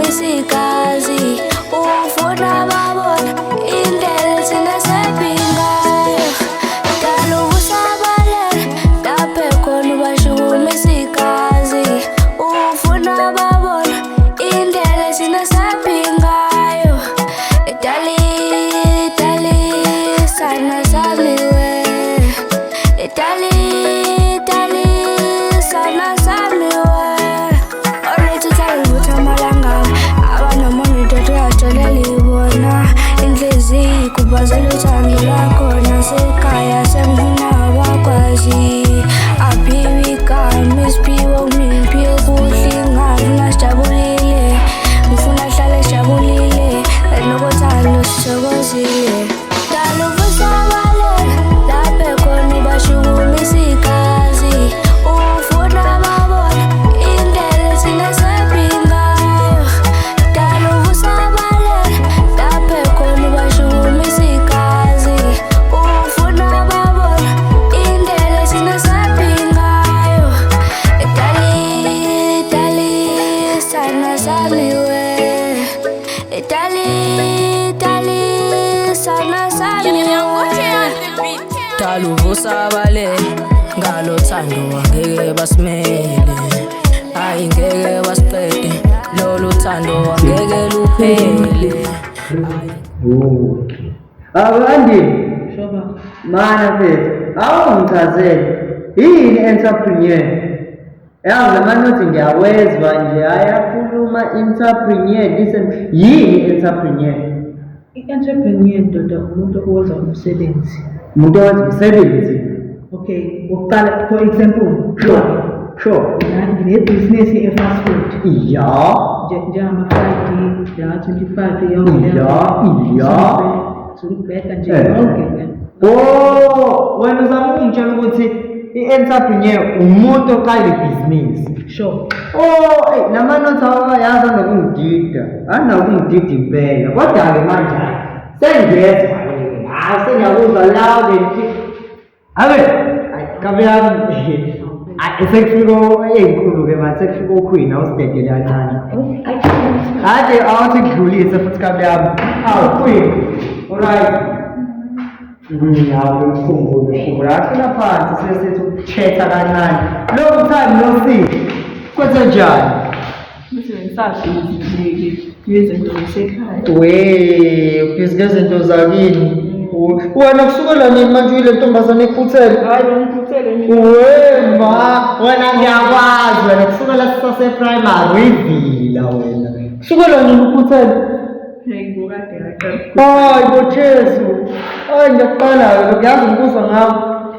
Misikazi ufuna babona indlela thina sephingayo dala ubusabale laphe khona ubasho misikazi ufuna babona indlela thina sephingayo dali sana samiwe dali sana samiwe already tell ukuthi amalanga inhliziyo kubazela uthando lakho nasekhaya sengifuna wakwazi aphibika misiphiwo ngiphiwe kuhle ngafuna sijabulile ngifuna hlale sijabulile nokuthando sisokozile dala uvusabale laphe khona ubashukumisikazi ufuna babona indlela thina sephingayo dala uvusabale laphe khona ubashukumisikazi ufuna babona indlela thina sephingayo dali sana samiwe dali sana samiwe dala uvusabale ngalo thando angeke basimele hayi ngeke basiqede lolu thando angeke luphele Andi shoba mana phethu awungichazele yini entrepreneur yazi manje ngiyawezwa nje ayakhuluma entrepreneur listen yini entrepreneur I-entrepreneur ndoda umuntu owenza umsebenzi. umuntu owenza umsebenzi Okay, uqala for example, sure nginebhizinisi ye-fast food. iya Njengama-Friday, njengama-25 iya zokubheka nje yonke. wena uzama ukungitshela ukuthi i-entrepreneur umuntu oqala ibhizinisi. Sure. Namanotha yazi anokungidida anokungidida impela kodwa-ke manje sengiyezwa sengiyakuzwa loud and clear. Ave kabe yami sekufika ey'nkulu-ke manje sekufika okhwini awusidedele kancane ade awuthi kudlulise futhi kabe yami queen alright awu ukhumbula athula phansi sesithi ukukhetha kancane lokhu thani nosipho kwenze njani Ngezinto zasekhaya. Ubhizi ngezinto zakini wena kusukela nini manje uyile ntombazane ekhuthele Hayi ngikhuthele nje. wena ngiyakwazi wena kusukela sisase-primary uyivila wena kusukela nini ukhuthele Hey ngokade ngaqala. hayi bojesu hayi ngiyaqala-ke ngiyazi ngikuzwa ngawo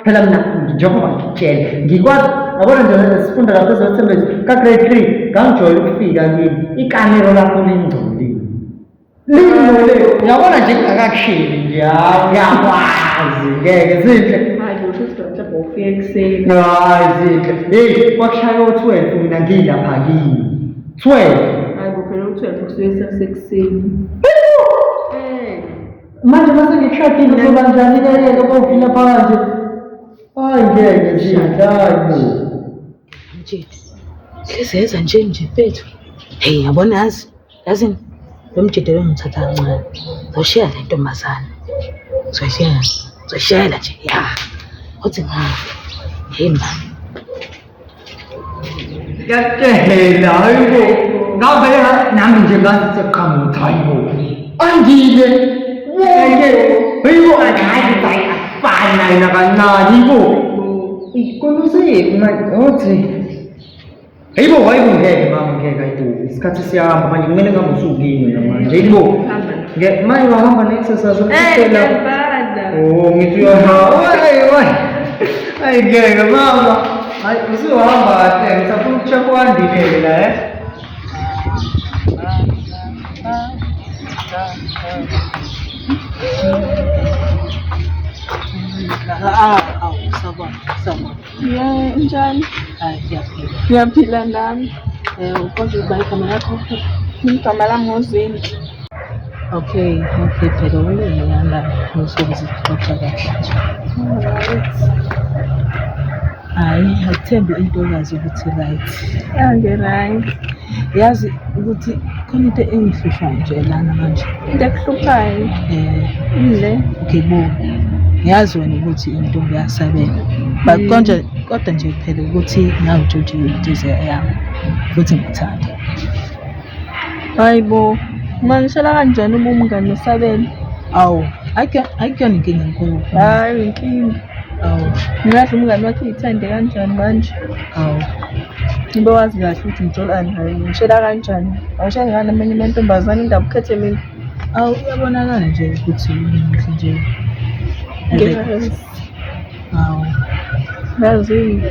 phela mina njengoba ngikutshele ngikwazi yabona nje sifunda lapho ezothembezi ka-grade 3 ngangijwayele ukufika kini ikamero lakho lingcolile uyabona nje kungakakushili nje ngiyakwazi ngeke zinhle Hayi kusho mhlawumbe ufike ekuseni. hayi zinhle heyi kwakushaya o-12 mina ngilapha kini 12 Hayi kuphela u-12 kusuke sekuseni. manje mase ngikushadile kuzoba njani-ke kofila phakanje hayi ngeke zinhle hayi Mtsheti, sizenza nje bethu. Hey, yabona yazini lo mtsheti lo ngithatha kancane. Zoshiya le ntombazana. Zoshiyela nje ya. Uthi hey man. Ngiyakutshela hayibo ngavela nami nje ngathi sekuqhamuthi hayibo andile hayibo akayi afana yena kancane yibo konuseyephi manje othi hayibo ngeke mama ngeke ayibo isikhathi siyahamba manje kumele ngabe usukini namanje hayibo manje wahamba ne-exercise ukusela ngithi uyahamba hayi ngeke mama hayi usuhamba kahle ngisafuna ukucheck wandileke la Sabona. Yeah, njani? Hayi ngiyaphila. Ngiyaphila nami. Ukwazi ukuba igama lakho? Igama lami nguZinhle. Okay, phela ulungiyanda ngosuku zixoxa kahle nje. Hayi, akuthembi intokazi ukuthi right. Ange-right. Yazi ukuthi khona into engihluphayo nje lana manje. Into ekuhluphayo ile. Okay, bo. Ngiyazi wena ukuthi intombi yasabela. But kodwa nje phela ukuthi ngawutshotshe inhliziyo yami futhi ngikuthanda. Hayibo, mangisela kanjani uma umngane osabela? Awu, akuyona inkinga enkulu. Hayi, inkinga. Awu, Ngingahle umngane wakhe uyithande kanjani manje? awu. Ngibe wazi kahle ukuthi ngitholani naye. Ngishela kanjani? Awushaya ngani amanye amantombazane indaba ukhethe mina? Awu, uyabonakala nje ukuthi umuhle nje. Ngiyazi. Awu. Yazi.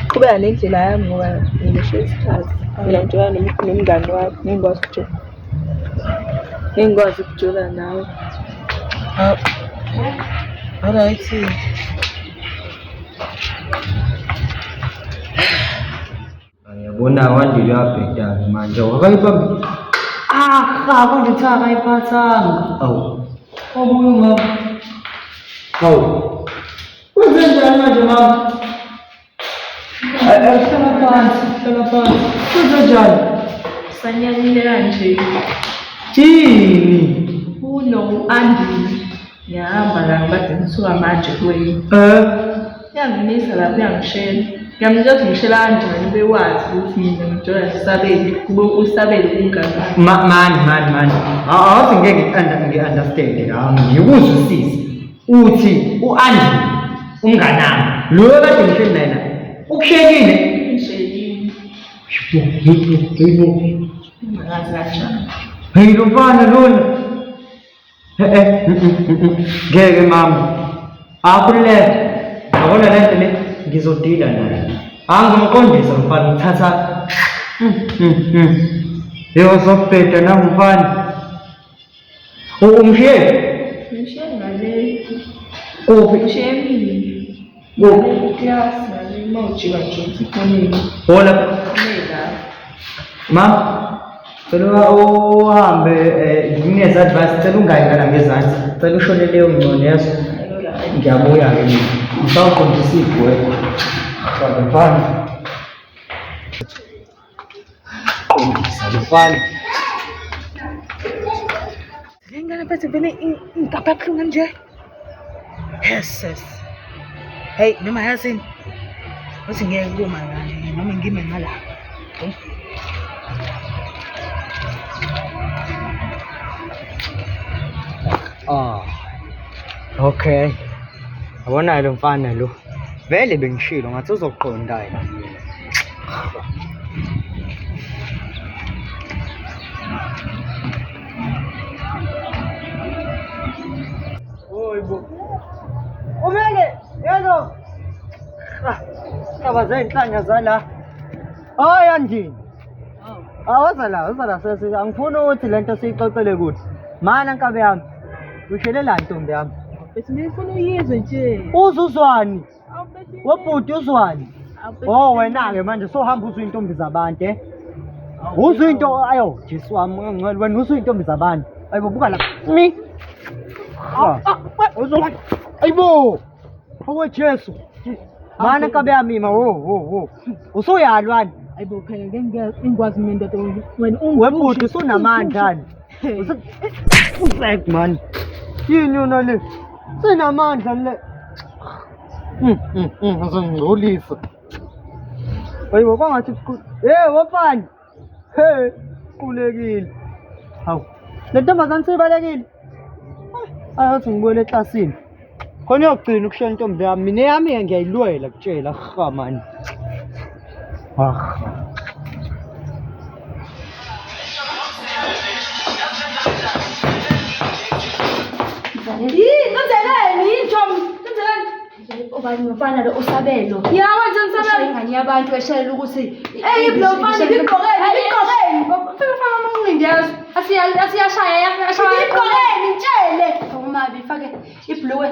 Qhubeka nendlela yami ngoba ngisho isikhathi. Mina njengoba nomngane wakho ngingakwazi ukujula nawe. Alright. Ngiyabona wandile yabhedana manje wakayibamba. Konje cha akayiphathanga. Awu. Obuye mama. Awu. Kwenzenjani manje mama? Hlala phansi. Kwenzenjani? Sanyalile kanje. Yini? Uno-Andile. Ngiyahamba la ngibade ngisuka manje kuwena. Yanginisa lapho uyangishela. Ngiyamtshela ukuthi ngishela kanjani bewazi ukuthi mina ngijola nesabeli. Kube usabeli umngane. Mani. Awuthi ngeke ngi-understand la. Ngikuzwisise. Uthi u-Andile umnganami. Lo kade ngihleli naye la. Ukushekile. Ngishekile. Yebo. Ngazi kanjani. Hey lo mfana lona. Ngeke mama. Akulele. Yabona lento le ngizodila naye. Angimqondisa mfana ngithatha. Yebo sokubheda na mfana. Umshiye. Ngishiye ngale. Kuphi? Ngishiye emini. Kuphi? Class ngale mawujika nje sikhoneni. Hola. Nela. Ma. Cela uhambe ngineza advice cela ungayikala ngezansi. Cela ushone leyo ngcono yazo. Ngiyabuya ke mina. Ngizawuqondisa igwebo. Kodwa mfana. Qondisa mfana. Ngingana phethe vele ingapha buhlungu nje. Yes. Hey, noma yazini. Uthi ngeke kuma kanje noma ngime ngala. Okay. Yabona lo mfana lo. Vele bengishilo ngathi uzoqonda yena. Oyibo. Umele, yebo. Kabaze inhlanya zala. Andile. Waza la sesi angifuni ukuthi lento siyixoxele kude. Mana nkabe yami. Ushelela ntombi yami. Bese ngifuna uyizwe nje. Uzuzwani? Wobhuti uzwani? Wena ke manje sohamba uzwe intombi zabantu Uzwe into ayo Jesu wami ongcwele wena uzwe intombi zabantu. Ayibo buka la. Uzwani? Ayibo. Hawe Jesu. Mana nkabe yami wo. Usuyalwani? Ayibo phela ngeke ngikwazi mina ndoda wena webhuti usunamandla ni. Usek man. Yini yona le? Sinamandla le. Ngizongcolisa. Ayibo kwangathi wofani. Kulekile. Hawu. Le ntombazane sibalekile. Ayathi ngibuyele eklasini. Khona uyogcina ukushona intombi yami. Mina yami ngiyayilwela kutshela man. Ubani mfana lo usabelo. Yawa nje msabelo. Ingane yabantu eshayela ukuthi Lo mfana biqoreni. Fika faka amanqindi yazo. Asiyashaya biqoreni ntshele. umabi fake ibhluwe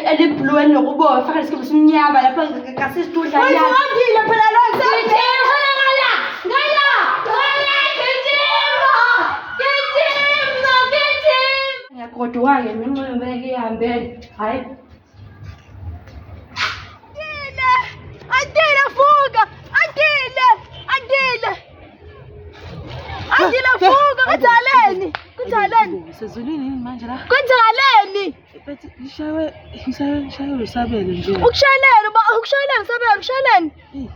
eliblue nokuboya fake isikibha simnyama lapha ngasisitudla yazi. Uyizwile phela lo msebenzi. Ngala. imoto wake minqwele beke ihambele hayi Andile fuga fuga kuthaleni Sezulwini yini manje la? kuthaleni Bethi ishawe usabele nje. ukushayeleni sabeni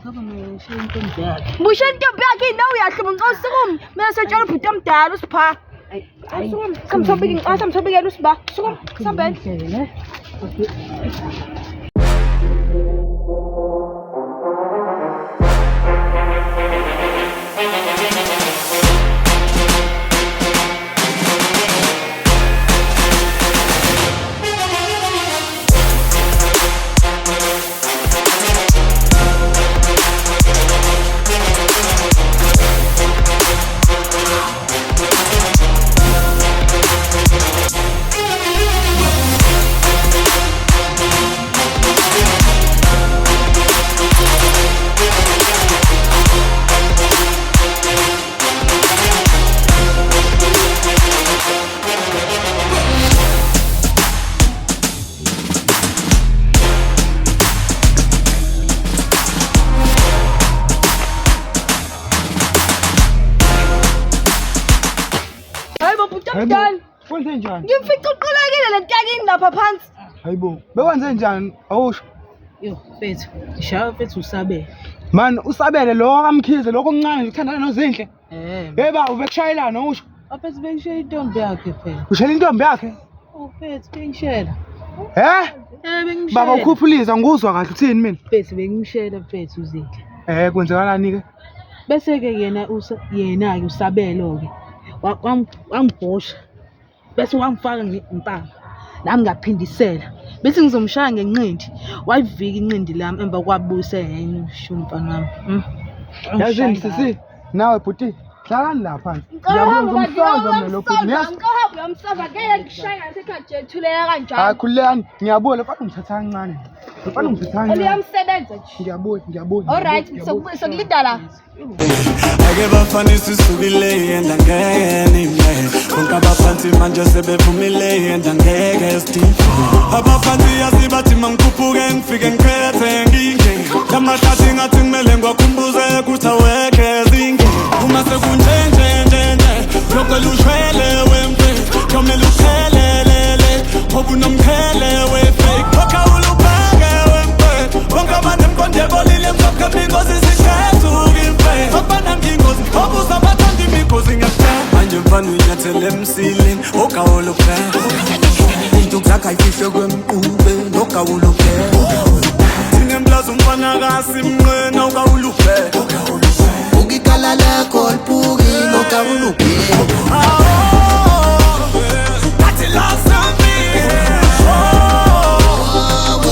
Ngoba ngisho intombi yakhe. bushe intombi yakhe ina uyahluma ngicela usukum mina setshela ubhuti omdala usipha samthobikela usiba sukum sabeni Ne? omdala Wenze njani? ngimfica uqulekile le ntakini lapha phansi Hayibo, bekwenze njani? Awusho. Yo, Mfethu, ishawe Mfethu usabele. Man, usabele lo kamkhize lokho okuncane nje uthandana nozinhle. Yeba ubekushayelana awusho. Mfethu bengishela intombi yakhe phela. Ushela intombi yakhe? Mfethu bengishela. Bengimshela. Baba ukhuphulisa ngikuzwa kahle uthini mina? Mfethu bengimshela Mfethu uzinhle. Kwenzekalani ke? Bese ke yena ke usabelo ke. Wangibhosha. Bese wangifaka ngempama. Nami ngaphindisela. Bese ngizomshaya ngenqindi. Wayivika inqindi lami emva kwabuyisa yena ushumfana wami. Yazini sisi, nawe bhuti, hlalani la phansi. Ngiyabonga mina lo bhuti. ngicahamba uyamsava ngeke ngishaya ngasekhathi ethuleka kanjalo Hayi khulelani, ngiyabona lo mfana ungithatha kancane. Lo mfana ungithatha kancane. eliyamsebenza nje Ngiyabona. alright sokulinda la Ake bafanisi sukile yenda ngeke nime Konke abaphansi manje sebevumile yenda ngeke Steve Abaphansi yazibathi mangikhuphuke ngifike ngiphethe nginge Lamathathi ngathi kumele ngiwakhumbuze ukuthi awekhe zinge Uma sekunjenjenjenje Lokho lushwele wemfe Komele uphelelele Ngoba unomphele wefake Kokha ulubheke wemfe Bonke abantu emkondeko lile mkokhe mingozi zikhethu kimfe Obana ngingozi Obuza bathanda imikhozi ngiyakuthenga Manje mfana uyinyathele emsilini Ogawolo phela Intuku zakhe ayifihle kwemqube Nogawolo phela Inemplaza umfana kasimnqena Ogawolo phela Ukikala lakho lipuki Nogawolo phela That's it last of me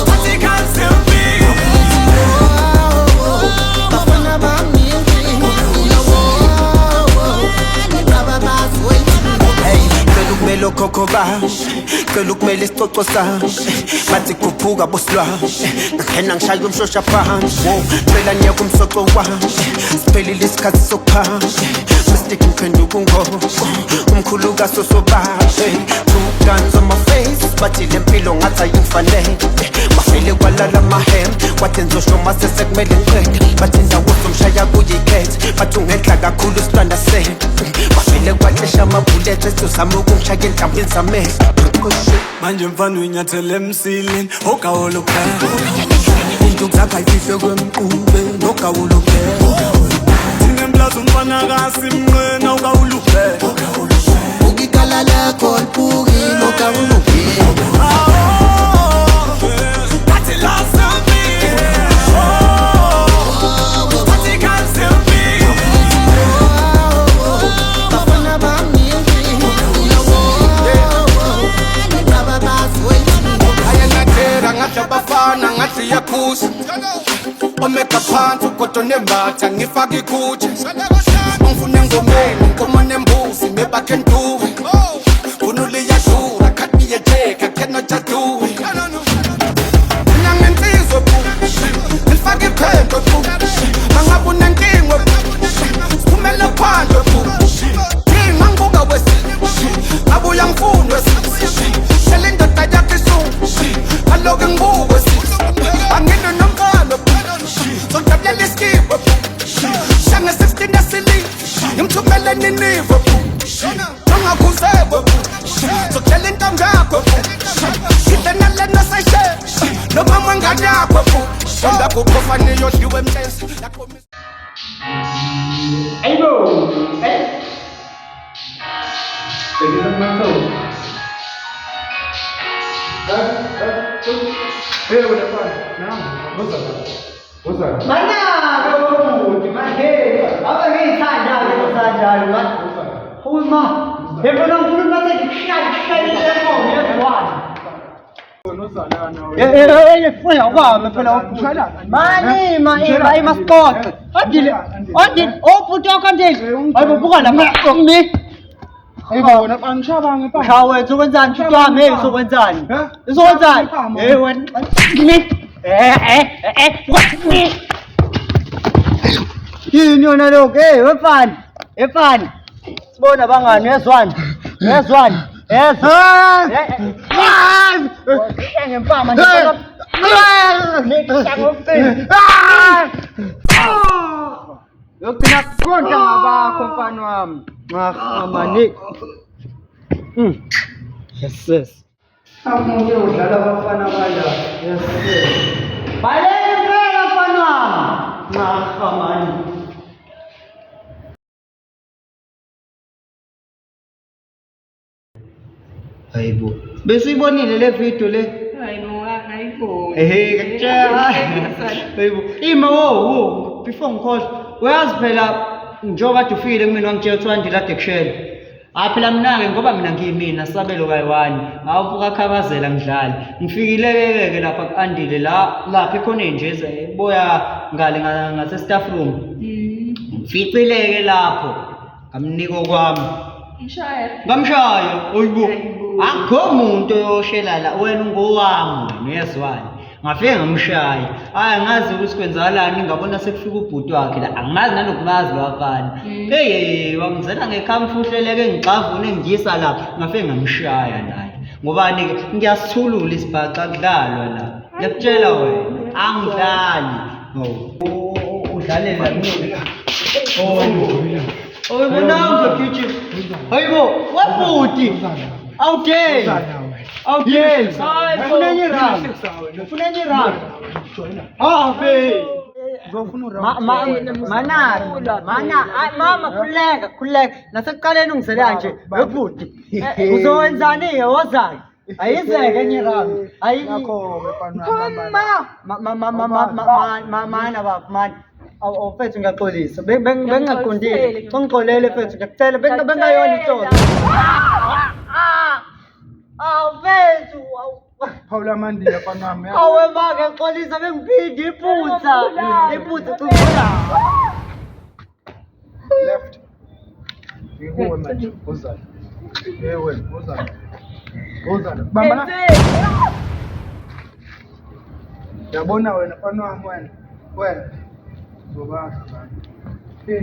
That's it cancel me Bafana bamnyezi Hey, cela ukumele okhokho bashe Cela ukumele isicoco sashe Bathi khuphuka bosilwashe Ngakhena ngishaya umshosha phansi Cela nyeka umsoco washe Siphelile isikhathi sokuphashe Mistake ngiphenduka ungoko Umkhulu kasosobashe 2 guns on my face Bathi le mpilo ngathi ayingifanele Bafile kwalala mahem Wathi nzosho mase sekumele ngiqede Bathi ndawo somshaya kuyikhethe Bathi ungenhla kakhulu isihlanda sehe Bafile kwaxesha amabullet Esizama ukungishaya enhlambini zamehlo Manje mfana uyinyathele emsilini Ogawolo phela Intuku zakhe ayifihle kwemqube Nogawolo phela Inemplaza umfana kasimnqena Ogawolo phela Ukikala lakho lipuki Nogawolo phela That's it last of me That's it cancel me Bafana bamnyezi Ayangathera ngathi abafana ngathi yakhuza Omeka phansi kodwa nembatha ngifaka ikhutshe Ongifuna engomeni nkomo nembuzi mebakhe ntuwe Kunule yashura khathi yejeka cannot just do it Nangensizwe bu Ngifaka iqhento bu Mangabe unenkingo bu Siphumela phandle bu Ngimangibuka wesi Abuya ngifundwe wephu Tongakuze wephu Sokutshela intombi yakho wephu Ilenalena sayishe Noma mwangane yakho wephu Shonda kukhofana yodliwe emhlezi Hey bro, hey. Take it my toe. Hey, what the fuck? Now, what's that? Mana, bro, my head. Apa ni saja, saja, mat. Hui ma. Hebo nang pun masa kita ni semua ni tuan. Foi agora, mas foi lá. Mani, mas mascota. Odin, puto kantin. Ai bukan nak ni. Hey, bro, nak angsa bang apa? Kau itu kan tu ame itu kan. Itu kan. Wan. Ni. What ni? Ini orang dok, Evan. Sebab nak bangan, yes one. Yes. Yang paman ni. Ni cakap Yo kena kontak apa kompanuam. Manik. Yes. Kamu tu dalam apa nama dia? Yes. Balik ke apa nama? Mahkaman. Aibu. Besi bon ni lele fitu le. Aibu. Kecil. Aibu. Mau before call. Whereas phela njoba tufile mina ngitshetswa ndila tekshela. Phela mina ngoba mina ngiyimina sabelo kayiwani. Awuvuka khabazela ngidlali. Ngifikile ke lapha kuandile lapha ikhona nje boya ngale ngase staff room. Ngificile ke lapho. Ngamnika kwami. Ngamshaya. Oyibo. Akho umuntu oyoshela la wena ungowami nezwani. Ngafike ngamshaya. Angazi ukuthi kwenzakalani ngabona sekufika ubhuti wakhe la. Angazi nanokumazi lwafana. Hey wangizela ngekhamfuhleleke ngixavune ngiyisa lapha. Ngafike ngamshaya naye. Ngobani ke ngiyasithulula isibhaqa kudlalwa la. Ngiyakutshela wena angidlali. Udlalela mina. Bonanza kitchen. Hayibo, wabhuti. Awudeli. Funenye rang. Be. Mama khuleka. Nasekuqaleni ungizelani nje. Webhuti. Uzowenzani wozaki? Ayizeke enye rang. Mana bafumani. Awufethu ngiyaxolisa. Bengingaqondile. Ngixolele fethu ngiyacela bengayona intola. Awufethu. Paula Mandela panami. Awe maka ngixolisa bengiphinde iphutha. Iphutha. Left. Ngihuwe manje. Uzala. Wena, uzala. Bamba la. Yabona wena panami wena. Wena. Ngoba. Hey,